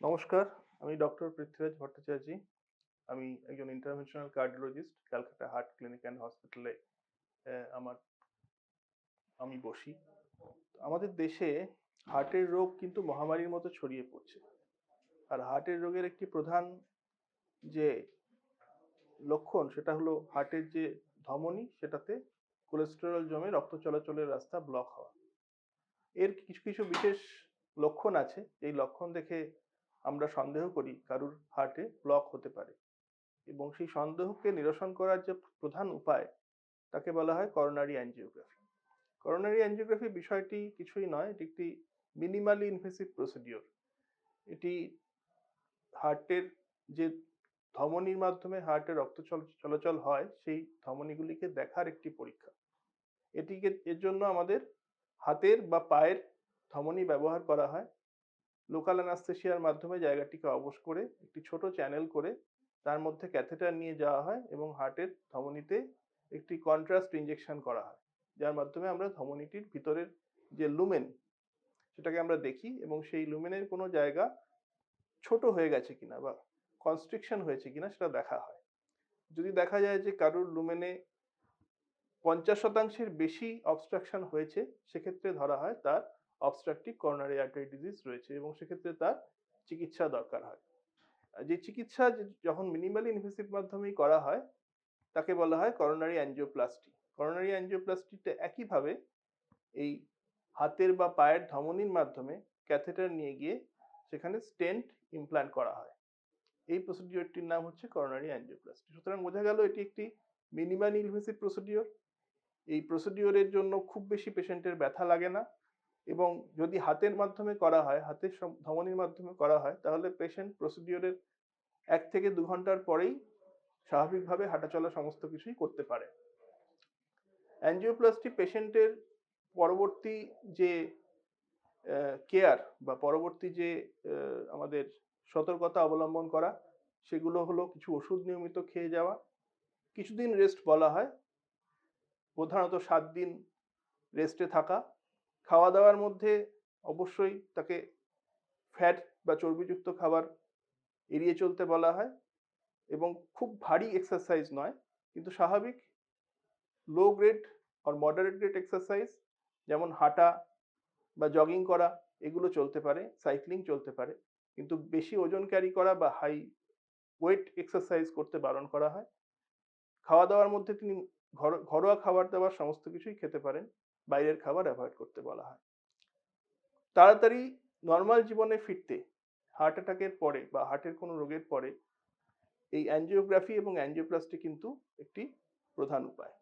নমস্কার, আমি ডক্টর পৃথ্বীরাজ ভট্টাচার্য। আমি একজন interventional cardiologist, Calcutta heart clinic and হসপিটালে আমার আমি বসি। আমাদের দেশে হার্টের রোগ কিন্তু মহামারীর মতো ছড়িয়ে পড়ছে। আর হার্টের রোগের একটি প্রধান যে লক্ষণ সেটা হলো হার্টের যে ধমনী সেটাতে কোলেস্টেরল জমে রক্ত চলাচলের রাস্তা ব্লক হওয়া। এর কিছু কিছু বিশেষ লক্ষণ আছে, এই লক্ষণ দেখে আমরা সন্দেহ করি কারুর হার্টে ব্লক হতে পারে। এবং সেই সন্দেহকে নিরসন করার যে প্রধান উপায় তাকে বলা হয় করোনারি অ্যাঞ্জিওগ্রাফি। করোনারি অ্যাঞ্জিওগ্রাফি বিষয়টি কিছুই নয়, এটি একটি মিনিমালি ইনভেসিভ প্রসিডিওর। এটি হার্টের যে ধমনীর মাধ্যমে হার্টের রক্ত চলাচল হয় সেই ধমনীগুলিকে দেখার একটি পরীক্ষা। এর জন্য আমাদের হাতের বা পায়ের ধমনী ব্যবহার করা হয়। লোকাল অ্যানাস্থেসিয়ার মাধ্যমে জায়গাটিকে অবশ করে একটি ছোট চ্যানেল করে তার মধ্যে ক্যাথেটার নিয়ে যাওয়া হয় এবং হার্টের ধমনীতে একটি কন্ট্রাস্ট ইনজেকশন করা হয়, যার মাধ্যমে আমরা ধমনীটির ভিতরের যে লুমেন সেটাকে আমরা দেখি এবং সেই লুমেনের কোনো জায়গা ছোট হয়ে গেছে কিনা বা কনস্ট্রিকশন হয়েছে কিনা সেটা দেখা হয়। যদি দেখা যায় যে কারুর লুমেনে 50% বেশি অবস্ট্রাকশন হয়েছে, সেক্ষেত্রে ধরা হয় তার অবস্ট্রাকটিভ করোনারি আর্টারি ডিজিজ রয়েছে এবং সেক্ষেত্রে তার চিকিৎসা দরকার হয়। যে চিকিৎসা যখন মিনিমালি ইনভেসিভ মাধ্যমেই করা হয় তাকে বলা হয় করোনারি অ্যাঞ্জিওপ্লাস্টি। করোনারি অ্যাঞ্জিওপ্লাস্টিতে একইভাবে এই হাতের বা পায়ের ধমনীর মাধ্যমে ক্যাথেটার নিয়ে গিয়ে সেখানে স্টেন্ট ইমপ্ল্যান্ট করা হয়। এই প্রসিডিওরটির নাম হচ্ছে করোনারি অ্যাঞ্জিওপ্লাস্টি। সুতরাং বোঝা গেল এটি একটি মিনিমালি ইনভেসিভ প্রসিডিওর। এই প্রসিডিওরের জন্য খুব বেশি পেশেন্টের ব্যথা লাগে না এবং যদি হাতের মাধ্যমে করা হয়, হাতের ধমনীর মাধ্যমে করা হয়, তাহলে পেশেন্ট প্রসিডিওরের 1 থেকে 2 ঘন্টার পরেই স্বাভাবিকভাবে হাঁটাচলা সমস্ত কিছুই করতে পারে। অ্যাঞ্জিওপ্লাস্টি পেশেন্টের পরবর্তী যে কেয়ার বা পরবর্তী যে আমাদের সতর্কতা অবলম্বন করা, সেগুলো হলো কিছু ওষুধ নিয়মিত খেয়ে যাওয়া, কিছুদিন রেস্ট বলা হয়, প্রধানত 7 দিন রেস্টে থাকা, খাওয়া দাওয়ার মধ্যে অবশ্যই তাকে ফ্যাট বা চর্বিযুক্ত খাবার এড়িয়ে চলতে বলা হয় এবং খুব ভারী এক্সারসাইজ নয়, কিন্তু স্বাভাবিক লো গ্রেড আর মডারেট গ্রেড এক্সারসাইজ যেমন হাঁটা বা জগিং করা এগুলো চলতে পারে, সাইক্লিং চলতে পারে, কিন্তু বেশি ওজন ক্যারি করা বা হাই ওয়েট এক্সারসাইজ করতে বারণ করা হয়। খাওয়া দাওয়ার মধ্যে তিনি ঘরোয়া খাবার দাবার সমস্ত কিছুই খেতে পারেন, বাইরের খাবার অ্যাভয়েড করতে বলা হয়। তাড়াতাড়ি নর্মাল জীবনে ফিরতে হার্ট অ্যাটাকের পরে বা হার্টের কোনো রোগের পরে এই অ্যাঞ্জিওগ্রাফি এবং অ্যাঞ্জিওপ্লাস্টি কিন্তু একটি প্রধান উপায়।